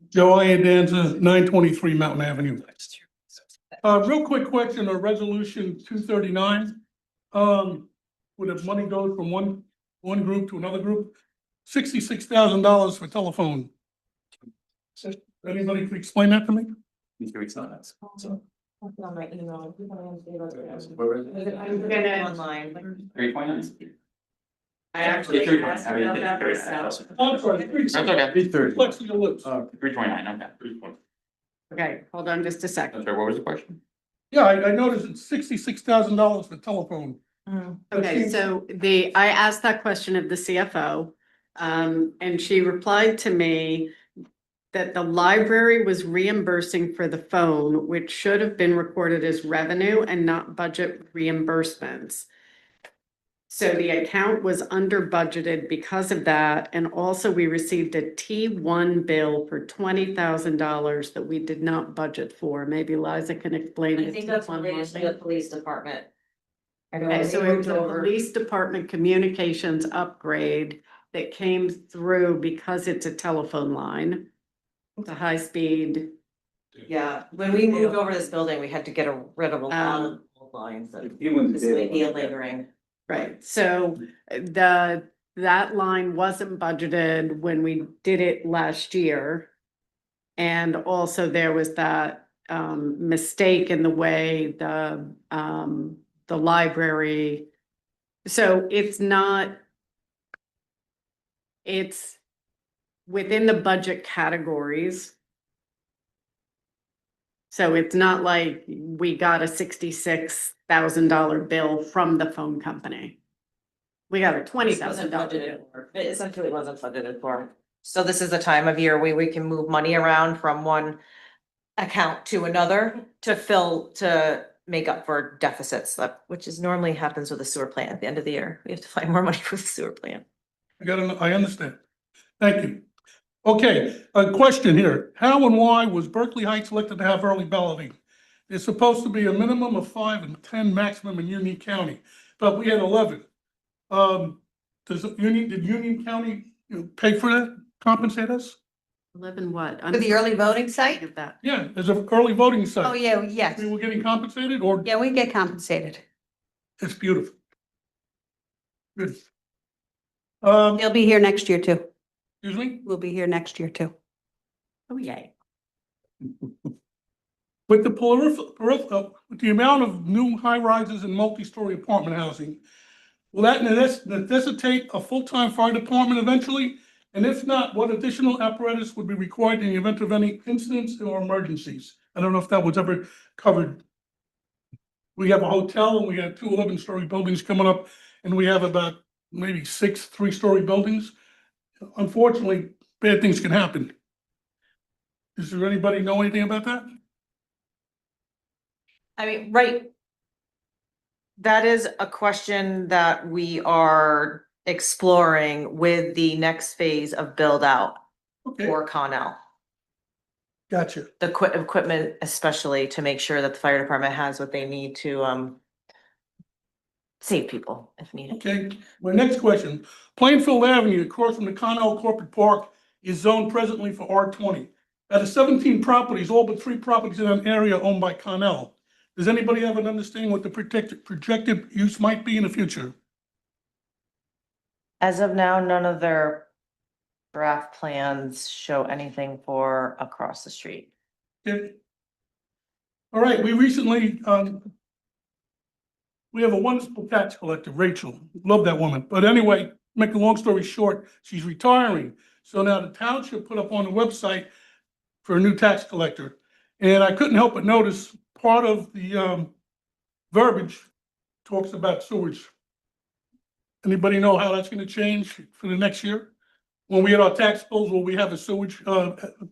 Joanne Danza, 923 Mountain Avenue. Real quick question on resolution 239. Where the money goes from one group to another group, $66,000 for telephone. Anybody can explain that to me? That's on my email. Online. 3.9. I actually. Three asked about that myself. I'm sorry, That's okay. flex of your lips. 329, okay. Okay, hold on just a second. I'm sorry, what was the question? Yeah, I noticed it's $66,000 for telephone. Okay, so I asked that question of the CFO. And she replied to me that the library was reimbursing for the phone, which should have been recorded as revenue and not budget reimbursements. So the account was under budgeted because of that, and also we received a T1 bill for $20,000 that we did not budget for. Maybe Liza can explain. I the think that's T1 related to the line. police department. Okay, so it was a police department communications upgrade that came through because it's a telephone line. It's a high speed. Yeah, when we moved over this building, we had to get rid of a lot of old lines that this may be a lingering. Right, so that line wasn't budgeted when we did it last year. And also there was that mistake in the way the library. So it's within the budget categories. So it's not like we got a $66,000 bill from the phone company. We got a $20,000 bill. It essentially wasn't budgeted for. So this is the time of year where we can move money around from one account to another to make up for deficits, which is normally happens with the sewer plant at the end of the year. We have to find more money for the sewer plant. I understand. Thank you. Okay, a question here. How and why was Berkeley Heights elected to have early balloting? It's supposed to be a minimum of 5 and 10 maximum in Union County, but we had 11. Did Union County pay for that, compensate us? 11 what? For the early voting site? Of that. Yeah, there's an early voting site. Oh, yeah, yes. We were getting compensated, or Yeah, we get compensated. it's beautiful. Good. They'll be here next year too. Excuse me? We'll be here next year too. Oh, yay. With with the amount of new high rises and multi-story apartment housing, will that necessitate a full-time fire department eventually? And if not, what additional apparatus would be required in the event of any incidents or emergencies? I don't know if that was ever covered. We have a hotel and we have 2 11-story buildings coming up, and we have about maybe 6 3-story buildings. Unfortunately, bad things can happen. Does there anybody know anything about that? I mean, right. That is a question that we are exploring with the next phase of build out Okay, for Connell. gotcha. The equipment especially to make sure that the fire department has what they need to save people if needed. Okay, my next question. Plainfield Avenue, across from the Connell Corporate Park, is zoned presently for R20. Out of 17 properties, all but 3 properties in an area owned by Connell. Does anybody have an understanding what the projected use might be in the future? As of now, none of their draft plans show anything for across the street. Okay. All right, we recently, we have a wonderful tax collector, Rachel. Love that woman. But anyway, make a long story short, she's retiring. So now the township put up on the website for a new tax collector. And I couldn't help but notice part of the verbiage talks about sewage. Anybody know how that's gonna change for the next year? When we get our tax bills, will we have a sewage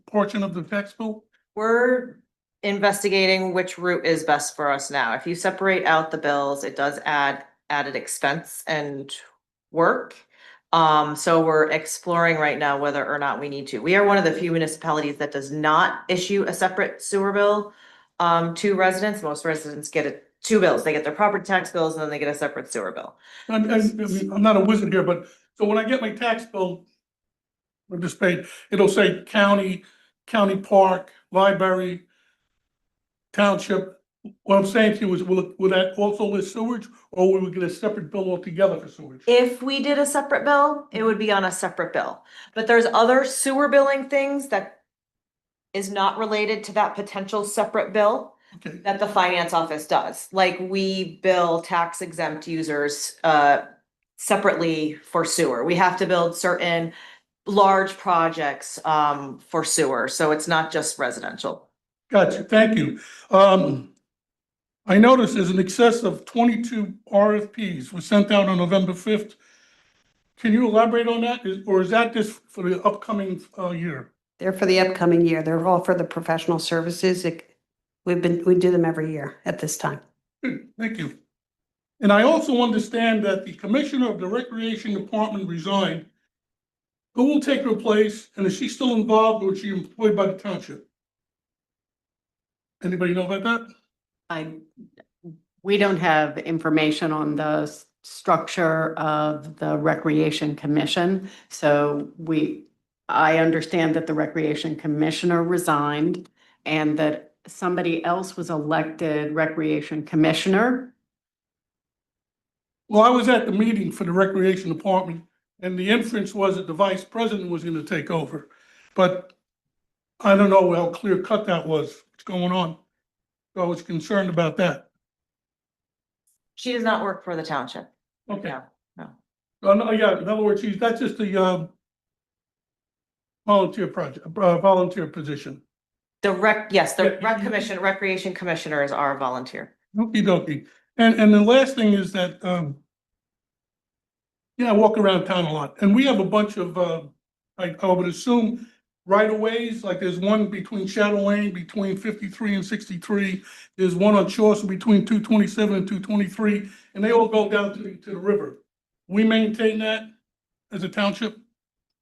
portion of the tax bill? We're investigating which route is best for us now. If you separate out the bills, it does add added expense and work. So we're exploring right now whether or not we need to. We are one of the few municipalities that does not issue a separate sewer bill to residents. Most residents get 2 bills. They get their property tax bills and then they get a separate sewer bill. I mean, I'm not a wizard here, but so when I get my tax bill, participate, it'll say county, county park, library, township. What I'm saying to you is, will that also list sewage, or will we get a separate bill altogether for sewage? If we did a separate bill, it would be on a separate bill. But there's other sewer billing things that is not related to that potential separate bill Okay, that the finance office does. Like we bill tax exempt users separately for sewer. We have to build certain large projects for sewer, so it's not just residential. gotcha, thank you. I noticed there's an excess of 22 RFPs were sent out on November 5th. Can you elaborate on that, or is that just for the upcoming year? They're for the upcoming year. They're all for the professional services. We do them every year at this time. Good, thank you. And I also understand that the commissioner of the Recreation Department resigned. Who will take her place, and is she still involved, or is she employed by the township? Anybody know about that? We don't have information on the structure of the Recreation Commission. So I understand that the Recreation Commissioner resigned and that somebody else was elected Recreation Commissioner. Well, I was at the meeting for the Recreation Department, and the inference was that the vice president was gonna take over. But I don't know how clear cut that was, what's going on. So I was concerned about that. She does not work for the township. Okay. No. No, yeah, in other words, that's just the volunteer project, volunteer position. The Yeah. recreation commissioners are volunteer. Okey dokey. And the last thing is that, I walk around town a lot, and we have a bunch of, I would assume, right-of-ways, like there's one between Shadow Lane, between 53 and 63. There's one on Chaucer between 227 and 223, and they all go down to the river. We maintain that as a township.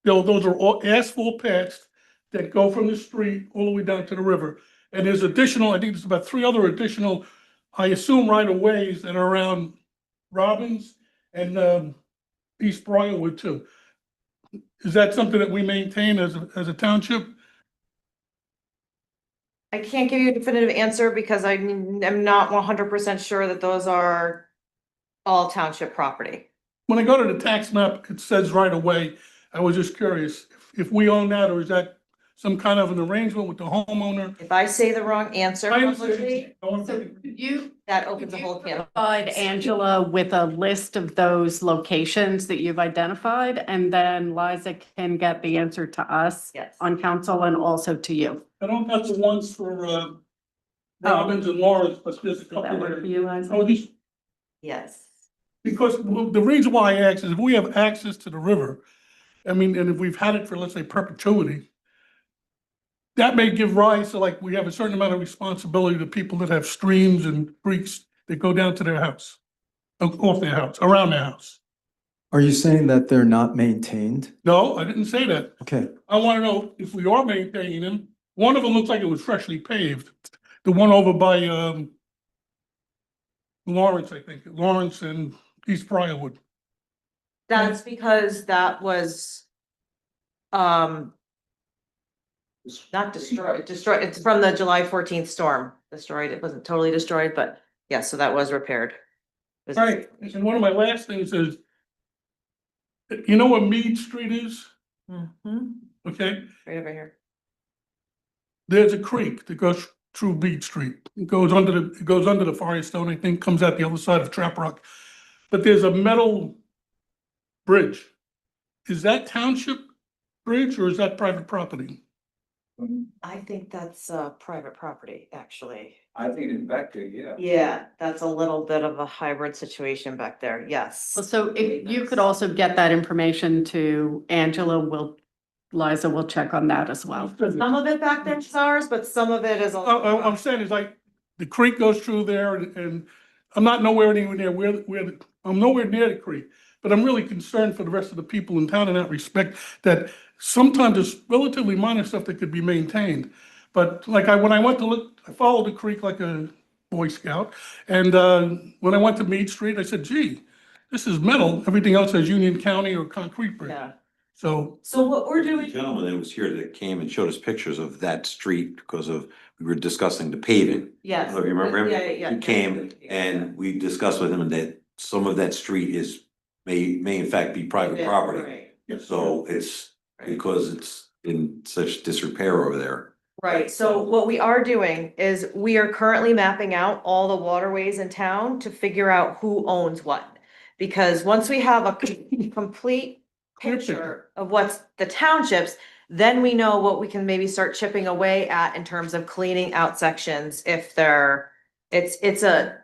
Those are all asphalt paths that go from the street all the way down to the river. And there's additional, I think there's about 3 other additional, I assume, right-of-ways that are around Robbins and East Briarwood too. Is that something that we maintain as a township? I can't give you a definitive answer because am not 100% sure that those are all township property. When I go to the tax map, it says right away. I was just curious if we own that, or is that some kind of an arrangement with the homeowner? If I say the wrong answer I publicly, understand. that opens a whole can. Provide Angela with a list of those locations that you've identified, and then Liza can get the answer to us Yes. on council and also to you. I don't have the ones for Robbins and Lawrence, but there's a Does that couple work for there. you, Liza? Oh, just Yes. because the reason why I ask is if we have access to the river, I mean, and if we've had it for, let's say, perpetuity, that may give rise to, like, we have a certain amount of responsibility to people that have streams and creeks that go down to their house, off their house, around their house. Are you saying that they're not maintained? No, I didn't say that. Okay, I want to know if we are maintaining them. One of them looks like it was freshly paved. The one over by Lawrence, I think, Lawrence and East Briarwood. That's because that was not destroyed, it's from the July 14th storm. Destroyed, it wasn't totally destroyed, but yeah, so that was repaired. It was- Right, and one of my last things is, you know where Mead Street is? Mhm, Okay, right over here. there's a creek that goes through Mead Street. It goes under the Firestone, I think, comes out the other side of Trap Rock. But there's a metal bridge. Is that township bridge or is that private property? I think that's private property, actually. I think it's back there, yeah. Yeah, that's a little bit of a hybrid situation back there, yes. Well, so if you could also get that information to Angela, Liza will check on that as well. Some of it back there is ours, but some of it is. I'm saying is like, the creek goes through there and I'm not nowhere near I'm nowhere near the creek. But I'm really concerned for the rest of the people in town in that respect, that sometimes there's relatively minor stuff that could be maintained. But like when I went to look, I followed the creek like a Boy Scout. And when I went to Mead Street, I said, gee, this is metal. Everything else has Union County or concrete bridge. Yeah. So what we're The doing, gentleman that was here that came and showed us pictures of that street because we were discussing the paving. yes. Oh, you remember him? Yeah, yeah, yeah. He came and we discussed with him that some of that street may in fact be private property. Right. So it's because it's in such disrepair over there. Right, so what we are doing is we are currently mapping out all the waterways in town to figure out who owns what. Because once we have a complete picture of what's the townships, then we know what we can maybe start chipping away at in terms of cleaning out sections if it's a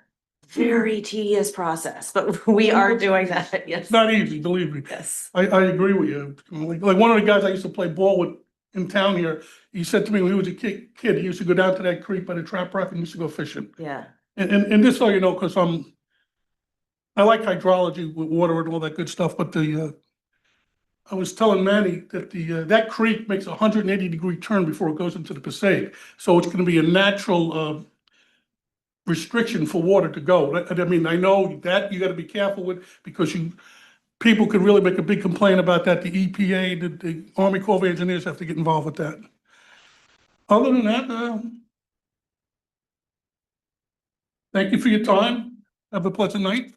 very tedious process, but we are doing that, yes. It's not easy, believe me. Yes. I agree with you. Like one of the guys I used to play ball with in town here, he said to me when he was a kid, he used to go down to that creek by the trap rock and used to go fishing. Yeah, And this, so you know, because I like hydrology with water and all that good stuff, but I was telling Manny that that creek makes a 180-degree turn before it goes into the Passaic. So it's gonna be a natural restriction for water to go. I mean, I know that you gotta be careful with, because people could really make a big complaint about that. The EPA, the Army Corps of Engineers have to get involved with that. Other than that, thank you for your time. Have a pleasant night.